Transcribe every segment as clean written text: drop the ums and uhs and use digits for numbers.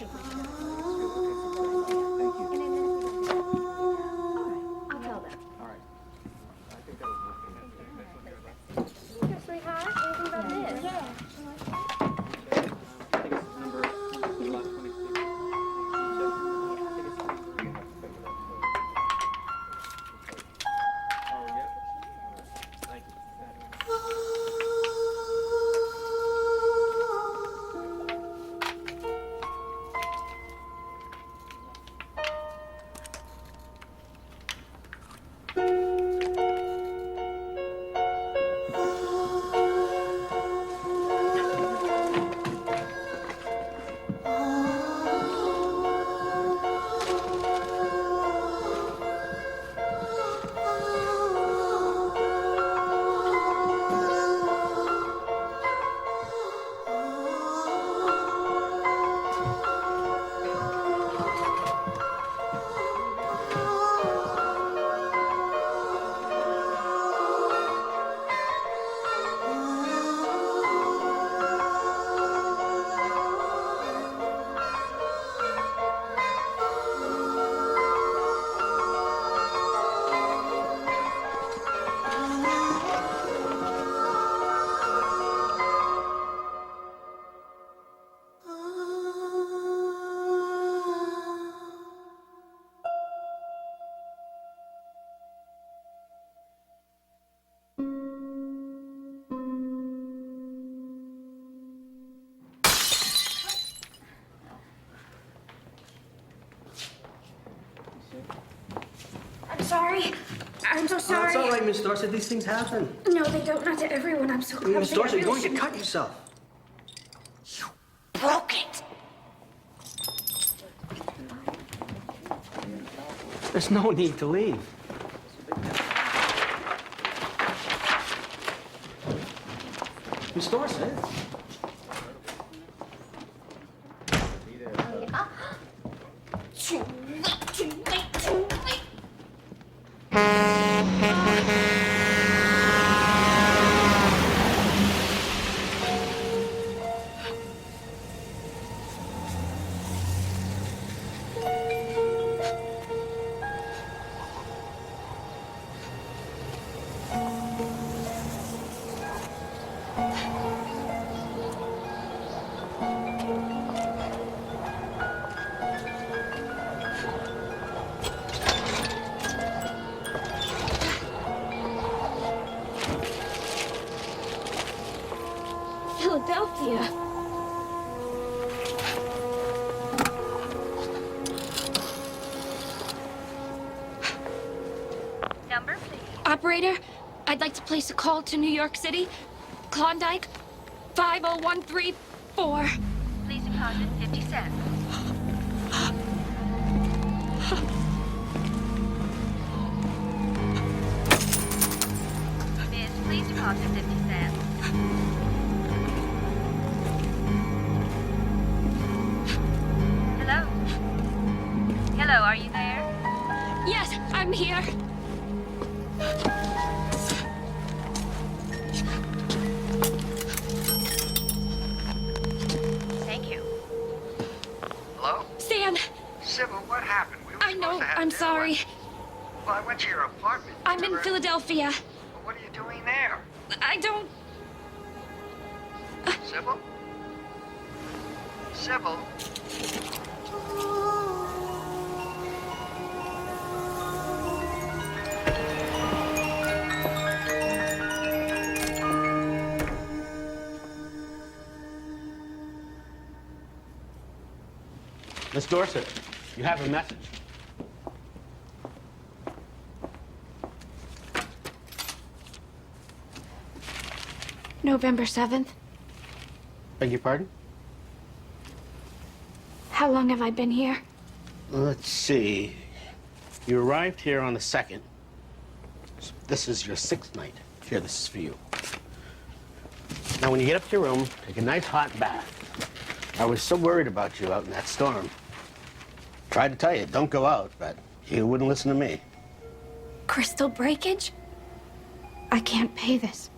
I'll tell them. All right. I think that was working. Here, sweetheart. What do you think about this? Yeah. I think it's number 1126. Oh, yeah? Thank you. I'm sorry. I'm so sorry. It's all right, Miss Dorset. These things happen. No, they don't. Not to everyone. I'm so Miss Dorset, really you're going to cut yourself. You broke it. There's no need to leave. Miss Dorset. Too late, too late, too late. Philadelphia. Number, please. Operator, I'd like to place a call to New York City, Klondike, 50134. Please deposit 50 cents. Miss, please deposit 50 cents. Hello? Hello, are you there? Yes, I'm here. Thank you. Hello? Stan, Sybil, what happened? We were I know, supposed to have I'm dinner. sorry. Well, I went to your apartment. I'm in Never- Philadelphia. Well, what are you doing there? I don't... Sybil? Sybil? Miss Dorset, you have a message. November 7th. Beg your pardon? How long have I been here? Let's see. You arrived here on the 2nd. So this is your 6th night. Here, this is for you. Now, when you get up to your room, take a nice hot bath. I was so worried about you out in that storm. Tried to tell you, don't go out, but you wouldn't listen to me. Crystal breakage? I can't pay this.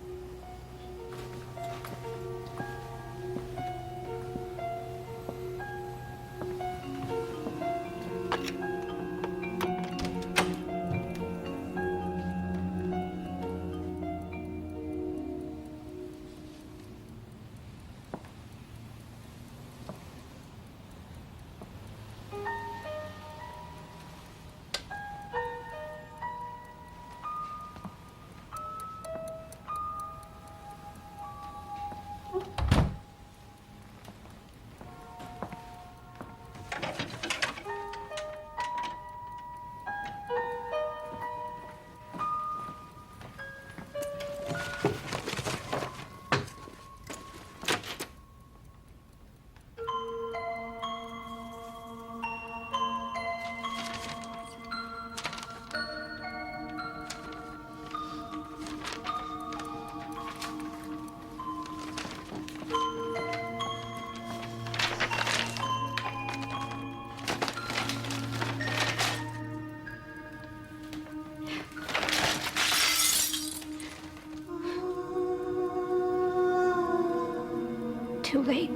too late.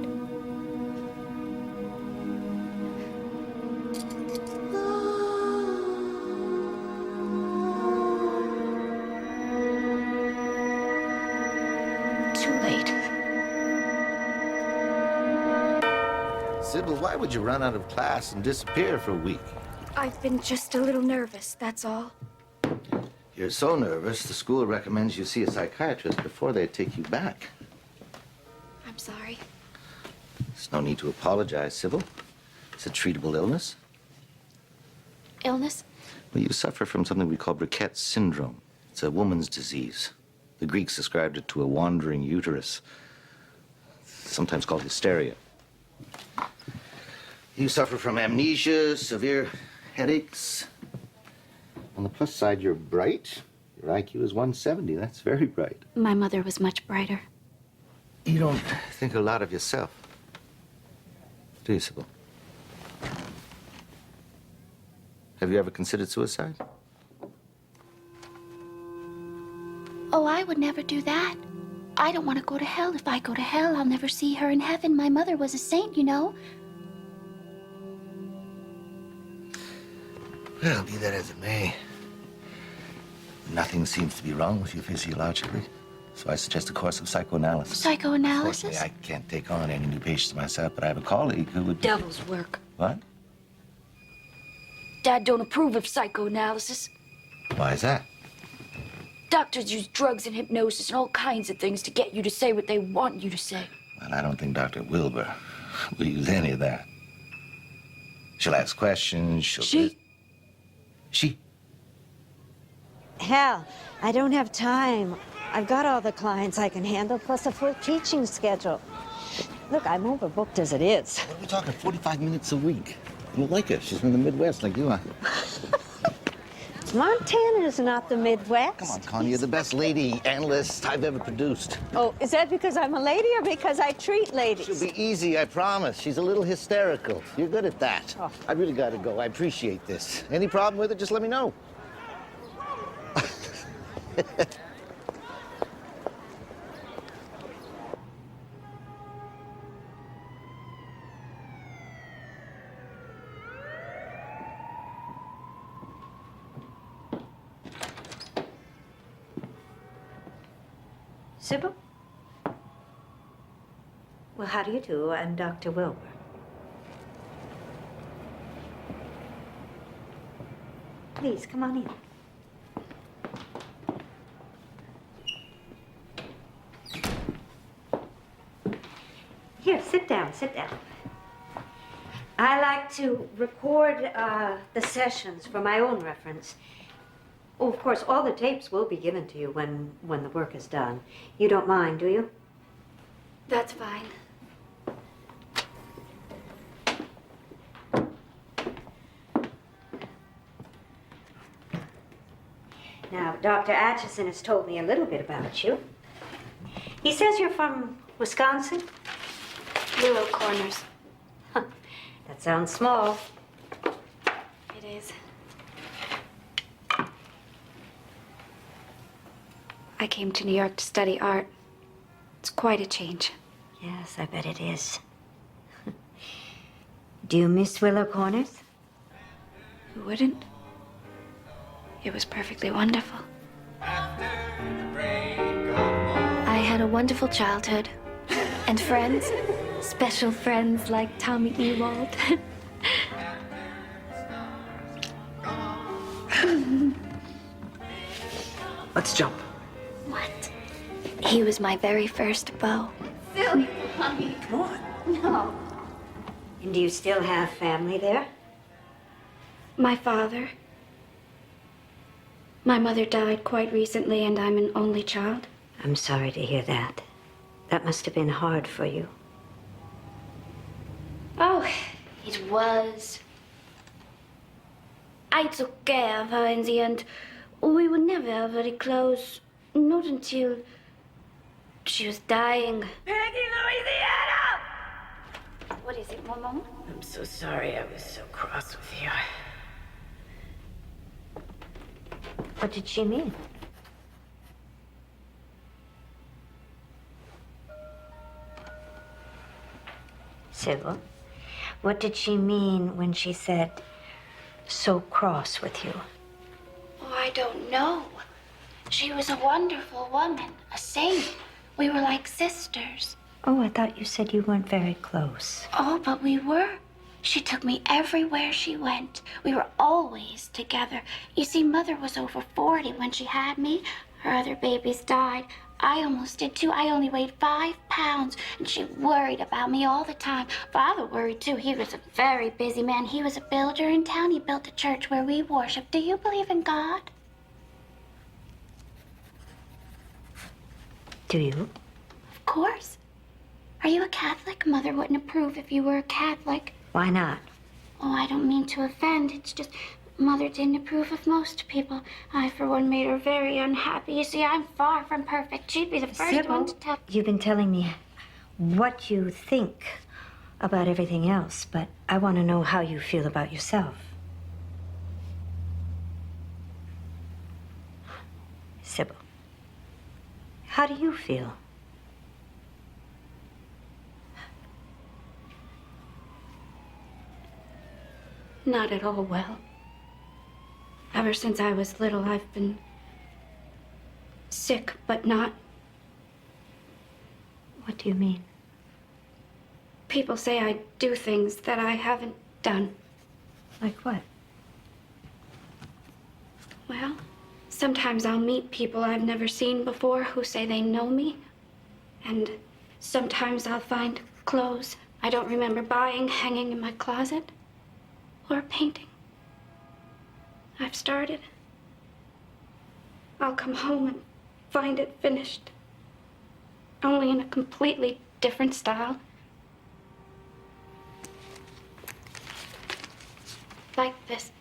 Too late. Sybil, why would you run out of class and disappear for a week? I've been just a little nervous, that's all. You're so nervous, the school recommends you see a psychiatrist before they take you back. I'm sorry. There's no need to apologize, Sybil. It's a treatable illness. Illness? Well, you suffer from something we call Burkitt's syndrome. It's a woman's disease. The Greeks ascribed it to a wandering uterus, sometimes called hysteria. You suffer from amnesia, severe headaches. On the plus side, you're bright. Your IQ is 170. That's very bright. My mother was much brighter. You don't think a lot of yourself, do you, Sybil? Have you ever considered suicide? Oh, I would never do that. I don't want to go to hell. If I go to hell, I'll never see her in heaven. My mother was a saint, you know. Well, be that as it may, nothing seems to be wrong with you physiologically. So I suggest a course of psychoanalysis. Psychoanalysis? Unfortunately, I can't take on any new patients myself, but I have a colleague who would... Devil's work. What? Dad don't approve of psychoanalysis. Why is that? Doctors use drugs and hypnosis and all kinds of things to get you to say what they want you to say. Well, I don't think Dr. Wilbur will use any of that. She'll ask questions, She? Hal, I don't have time. I've got all the clients I can handle, plus a full teaching schedule. Look, I'm overbooked as it is. What are we talking, 45 minutes a week? You'll like her. She's from the Midwest like you are. Montana is not the Midwest. Come on, Connie, you're the best lady analyst I've ever produced. Oh, is that because I'm a lady or because I treat ladies? She'll be easy, I promise. She's a little hysterical. You're good at that. Oh. I really gotta go. I appreciate this. Any problem with it, just let me know. Sybil? Well, how do you do? I'm Dr. Wilbur. Please, come on in. Here, sit down, sit down. I like to record the sessions for my own reference. Oh, of course, all the tapes will be given to you when the work is done. You don't mind, do you? That's fine. Now, Dr. Atchison has told me a little bit about you. He says you're from Wisconsin? Willow Corners. That sounds small. It is. I came to New York to study art. It's quite a change. Yes, I bet it is. Do you miss Willow Corners? Who wouldn't? It was perfectly wonderful. I had a wonderful childhood. And friends. Special friends like Tommy Ewald. Let's jump. What? He was my very first beau. Silly, Mommy. Come on. No. And do you still have family there? My father. My mother died quite recently, and I'm an only child. I'm sorry to hear that. That must have been hard for you. Oh, it was. I took care of her in the end. We were never very close. Not until she was dying. Peggy, Louisiana! What is it, Maman? I'm so sorry I was so cross with you. What did she mean? Sybil, what did she mean when she said, so cross with you? Oh, I don't know. She was a wonderful woman, a saint. We were like sisters. Oh, I thought you said you weren't very close. Oh, but we were. She took me everywhere she went. We were always together. You see, Mother was over 40 when she had me. Her other babies died. I almost did too. I only weighed 5 pounds, and she worried about me all the time. Father worried too. He was a very busy man. He was a builder in town. He built a church where we worship. Do you believe in God? Do you? Of course. Are you a Catholic? Mother wouldn't approve if you were a Catholic. Why not? Oh, I don't mean to offend. It's just Mother didn't approve of most people. I, for one, made her very unhappy. You see, I'm far from perfect. She'd be the first Sybil, one to tell. you've been telling me what you think about everything else, but I want to know how you feel about yourself. Sybil, how do you feel? Not at all well. Ever since I was little, I've been sick, but not. What do you mean? People say I do things that I haven't done. Like what? Well, sometimes I'll meet people I've never seen before who say they know me. And sometimes I'll find clothes I don't remember buying hanging in my closet. Or a painting. I've started. I'll come home and find it finished. Only in a completely different style. Like this.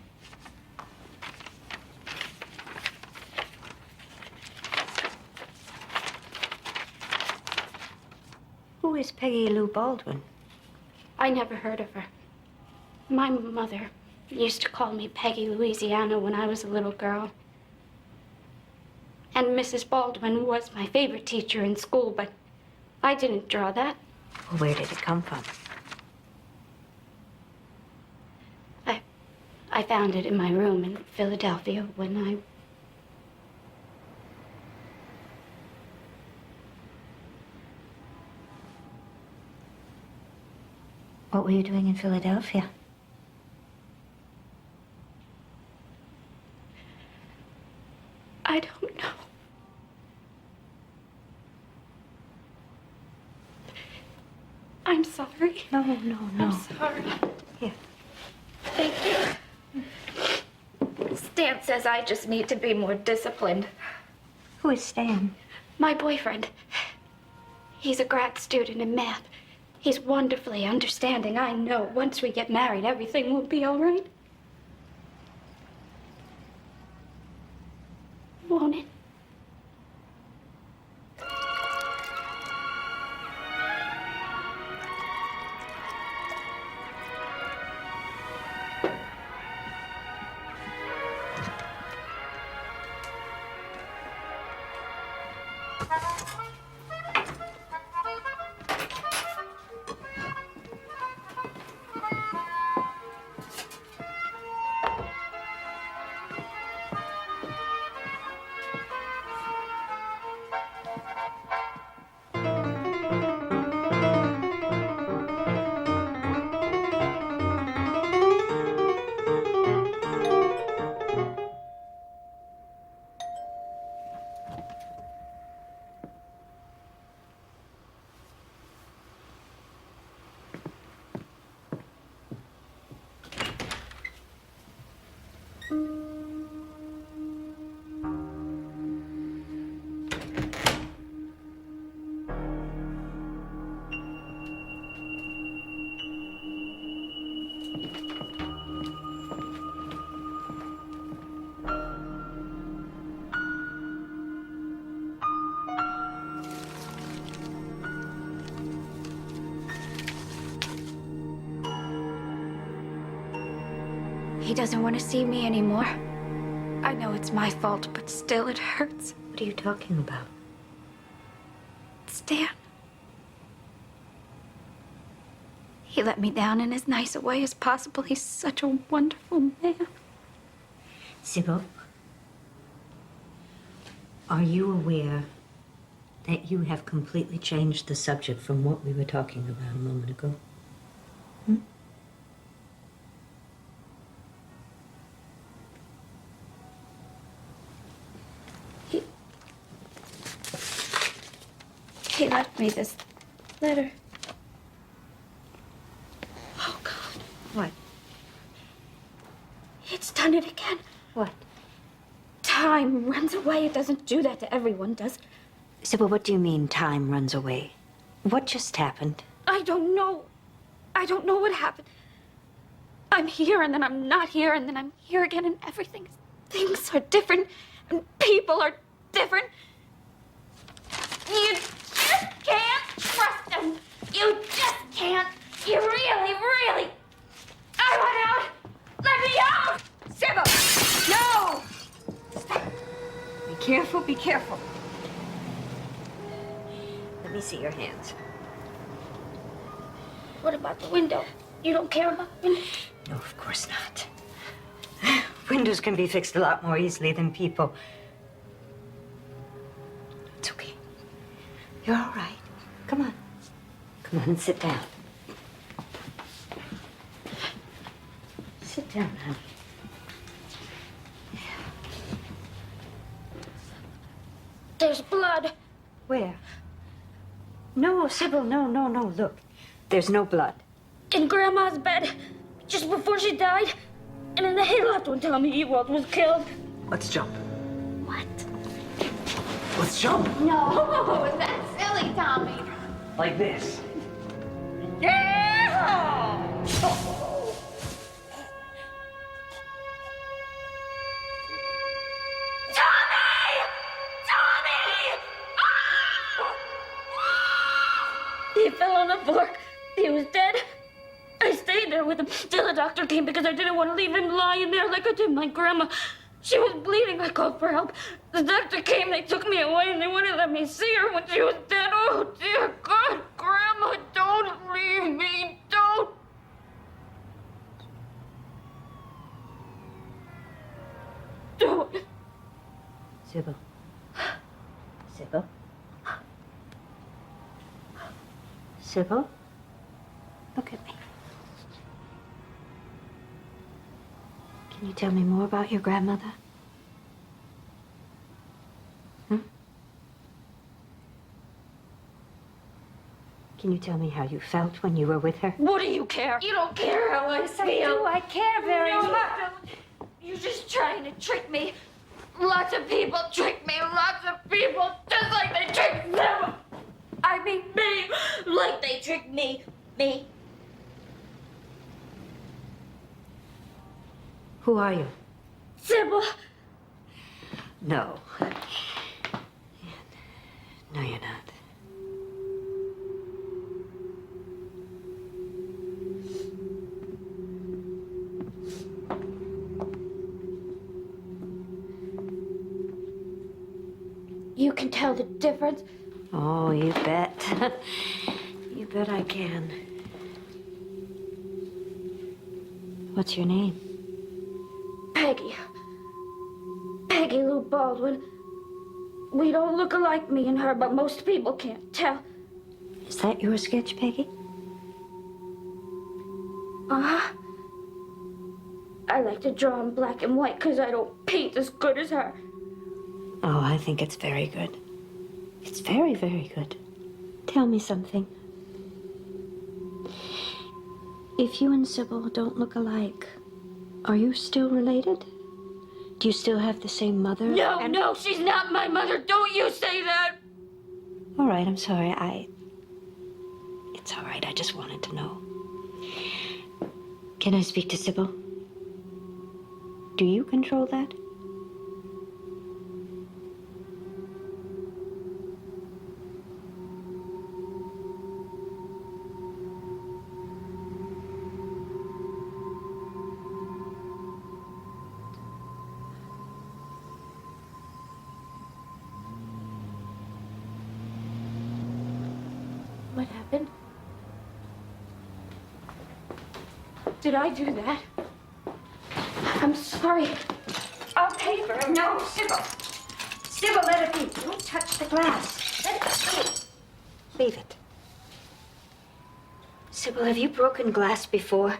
Who is Peggy Lou Baldwin? I never heard of her. My mother used to call me Peggy Louisiana when I was a little girl. And Mrs. Baldwin was my favorite teacher in school, but I didn't draw that. Well, where did it come from? I found it in my room in Philadelphia when I... What were you doing in Philadelphia? I don't know. I'm sorry. No, no, no. I'm sorry. Here. Thank you. Stan says I just need to be more disciplined. Who is Stan? My boyfriend. He's a grad student in math. He's wonderfully understanding. I know once we get married, everything will be all right. Won't it? He doesn't want to see me anymore. I know it's my fault, but still it hurts. What are you talking about? Stan. He let me down in as nice a way as possible. He's such a wonderful man. Sybil, are you aware that you have completely changed the subject from what we were talking about a moment ago? Hmm? He left me this letter. Oh, God. What? It's done it again. What? Time runs away. It doesn't do that to everyone, does it? Sybil, what do you mean time runs away? What just happened? I don't know. I don't know what happened. I'm here, and then I'm not here, and then I'm here again, and everything. Things are different, and people are different. You just can't trust them. You just can't. You really, really. I want out. Let me out. Sybil! No! Stop. Be careful, be careful. Let me see your hands. What about the window? You don't care about the window? No, of course not. Windows can be fixed a lot more easily than people. It's okay. You're all right. Come on. Come on and sit down. Sit down, honey. There's blood. Where? No, Sybil, no. Look, there's no blood. In Grandma's bed, just before she died. And in the hayloft when Tommy Ewald was killed. Let's jump. What? Let's jump. No, that's silly, Tommy. Like this. Yeah! He fell on the floor. He was dead. I stayed there with him till the doctor came because I didn't want to leave him lying there like I did my grandma. She was bleeding. I called for help. The doctor came. They took me away and they wouldn't let me see her when she was dead. Oh, dear God. Grandma, don't leave me. Don't. Don't. Sybil. Sybil? Sybil? Look at me. Can you tell me more about your grandmother? Can you tell me how you felt when you were with her? What do you care? You don't care how I feel. I do. I care very No, much. you don't. You're just trying to trick me. Lots of people trick me. Lots of people, just like they trick them. I mean me, like they tricked me. Me. Who are you? Sybil. No. No, you're not. You can tell the difference. Oh, you bet. You bet I can. What's your name? Peggy. Peggy Lou Baldwin. We don't look alike, me and her, but most people can't tell. Is that your sketch, Peggy? Uh-huh. I like to draw in black and white because I don't paint as good as her. Oh, I think it's very good. It's very, very good. Tell me something. If you and Sybil don't look alike, are you still related? Do you still have the same mother? No, no, she's not my mother. Don't you say that. All right, I'm sorry. It's all right. I just wanted to know. Can I speak to Sybil? Do you control that? What happened? Did I do that? I'm sorry. I'll pay for it. No, Sybil. Sybil, let it be. Don't touch the glass. Let it be. Leave it. Sybil, have you broken glass before?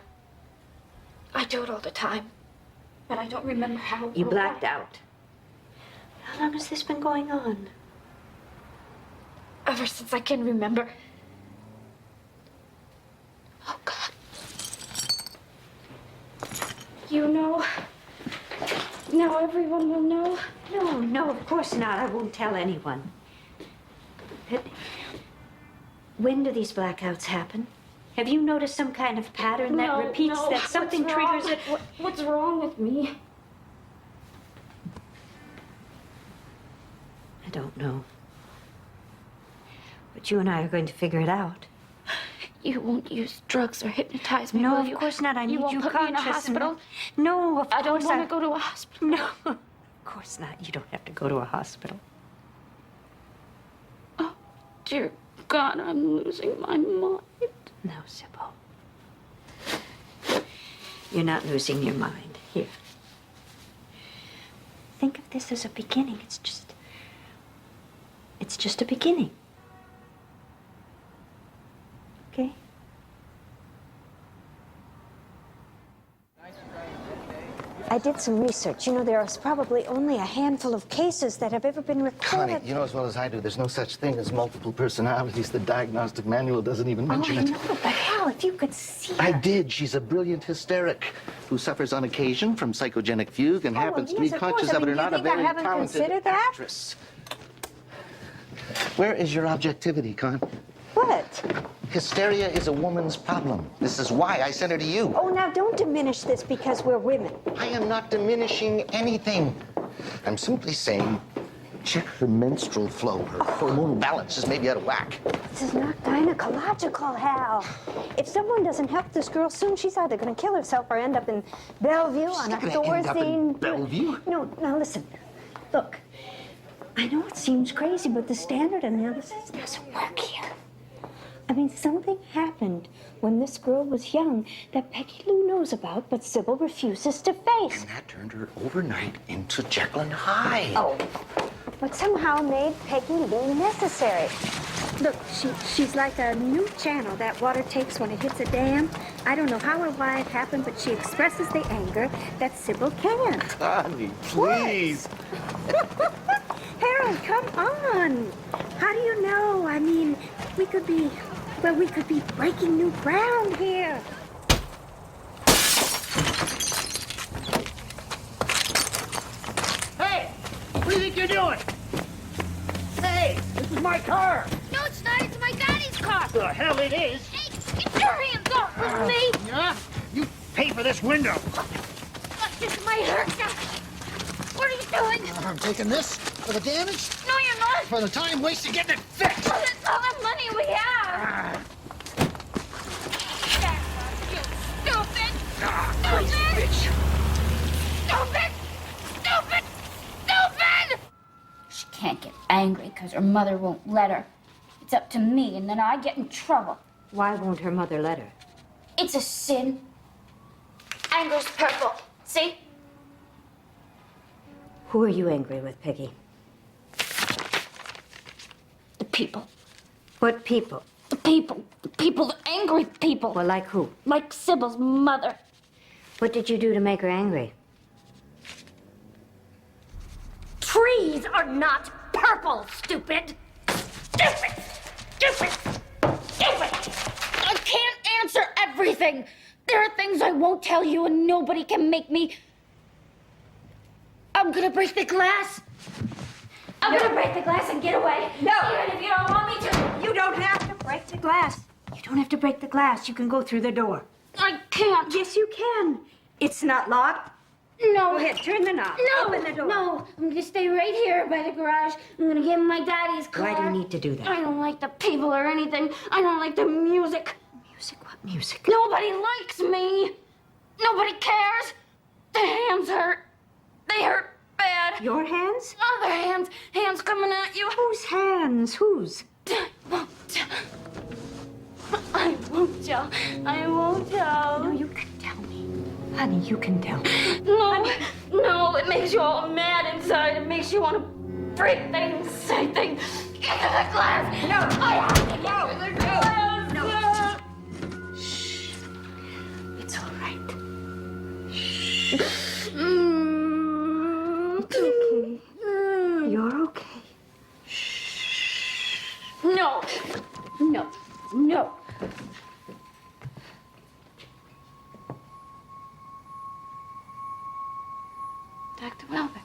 I do it all the time. But I don't remember how. You blacked out. How long has this been going on? Ever since I can remember. Oh, God. You know. Now everyone will know. No, of course not. I won't tell anyone. But when do these blackouts happen? Have you noticed some kind of pattern that repeats, that something triggers it? What's wrong with me? I don't know. But you and I are going to figure it out. You won't use drugs or hypnotize me, No, will of you? course not. I need won't you put me in a conscious and- hospital? No, of course I don't want to go to a hospital. No, of course not. You don't have to go to a hospital. Oh, dear God, I'm losing my mind. No, Sybil. You're not losing your mind. Here. Think of this as a beginning. It's just a beginning. Okay? I did some research. You know, there is probably only a handful of cases that have ever been recorded. Connie, you know as well as I do, there's no such thing as multiple personalities. The diagnostic manual doesn't even mention I it. know, but hell, if you could see I her. did. She's a brilliant hysteric who suffers on occasion from psychogenic fugue and happens to be yes, of course. conscious I of it mean, or you not a think I very haven't talented considered that? actress. Where is your objectivity, Con? What? Hysteria is a woman's problem. This is why I sent her to you. Oh, now don't diminish this because we're women. I am not diminishing anything. I'm simply saying, check her menstrual flow. Her hormonal balance is maybe out of whack. This is not gynecological, Hal. If someone doesn't help this girl soon, she's either going to kill herself or end up in Bellevue on a She's not gonna end up in Thorazine. Bellevue. No, now listen. Look, I know it seems crazy, but the standard analysis doesn't work here. I mean, something happened when this girl was young that Peggy Lou knows about, but Sybil refuses to face. And that turned her overnight into Jekyll and Hyde. Oh, but somehow made Peggy Lou necessary. Look, she's like a new channel that water takes when it hits a dam. I don't know how or why it happened, but she expresses the anger that Sybil can't. Connie, please. Harold, come on. How do you know? I mean, we could be breaking new ground here. Hey! What do you think you're doing? Hey! This is my car! No, it's not. It's my daddy's car. The hell it is! Hey, get your hands off of me. Yeah? You pay for this window! This might hurt. What are you doing? I'm taking this for the damage, No, you're not. for the time wasted getting it fixed. Well, that's all the money we have. You stupid. Crazy bitch. Stupid. Stupid. Stupid. She can't get angry because her mother won't let her. It's up to me, and then I get in trouble. Why won't her mother let her? It's a sin. Anger's purple. See? Who are you angry with, Peggy? The people. What people? The people. The people. The angry people. Well, like who? Like Sybil's mother. What did you do to make her angry? Trees are not purple, stupid. Stupid. Stupid. Stupid. I can't answer everything. There are things I won't tell you, and nobody can make me. I'm gonna break the glass. I'm gonna break the glass and get away. No. Even if you don't want me to. You don't have to break the glass. You don't have to break the glass. You can go through the door. I can't. Yes, you can. It's not locked. No. Go ahead, turn the knob. No. Open the door. No. I'm gonna stay right here by the garage. I'm gonna get in my daddy's car. Why do you need to do that? I don't like the people or anything. I don't like the music. Music? What music? Nobody likes me. Nobody cares. The hands hurt. They hurt bad. Your hands? Other hands. Hands coming at you. Whose hands? Whose? I won't tell. I won't tell. No, you can tell Honey, you can tell me. No, no, it makes you all mad inside. It makes you want to break things, say things. Get to the glass! No! I have to get to the glass! No. Shh. It's all right. Shh. It's okay. You're okay. Shh. No, no, no. Dr. Wilbur.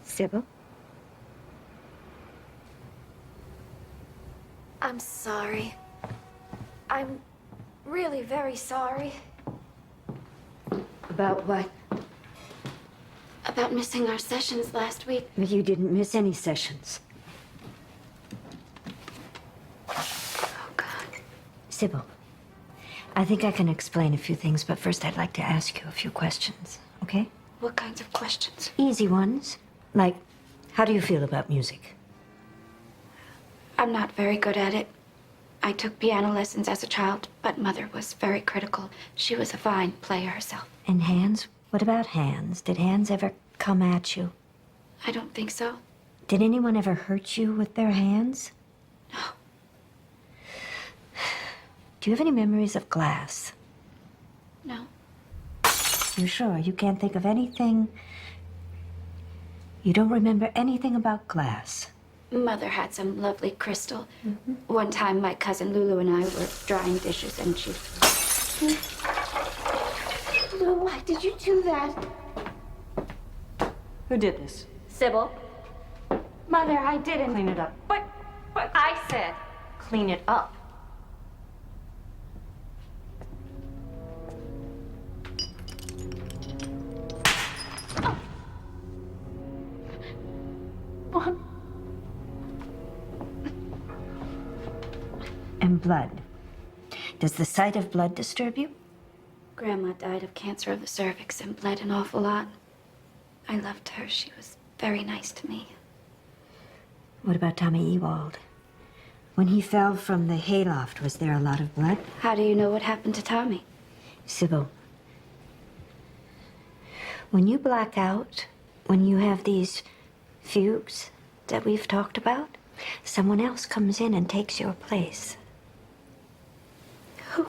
Sybil? I'm sorry. I'm really very sorry. About what? About missing our sessions last week. You didn't miss any sessions. Oh, God. Sybil, I think I can explain a few things, but first I'd like to ask you a few questions, okay? What kinds of questions? Easy ones, like, how do you feel about music? I'm not very good at it. I took piano lessons as a child, but Mother was very critical. She was a fine player herself. And hands? What about hands? Did hands ever come at you? I don't think so. Did anyone ever hurt you with their hands? No. Do you have any memories of glass? No. You sure? You can't think of anything? You don't remember anything about glass? Mother had some lovely crystal. One time, my cousin Lulu and I were drying dishes, and she... Lulu, why did you do that? Who did this? Sybil. Mother, I didn't. Clean it up. But I said, Clean it up. Mom. And blood. Does the sight of blood disturb you? Grandma died of cancer of the cervix and bled an awful lot. I loved her. She was very nice to me. What about Tommy Ewald? When he fell from the hayloft, was there a lot of blood? How do you know what happened to Tommy? Sybil, when you black out, when you have these fugues that we've talked about, someone else comes in and takes your place.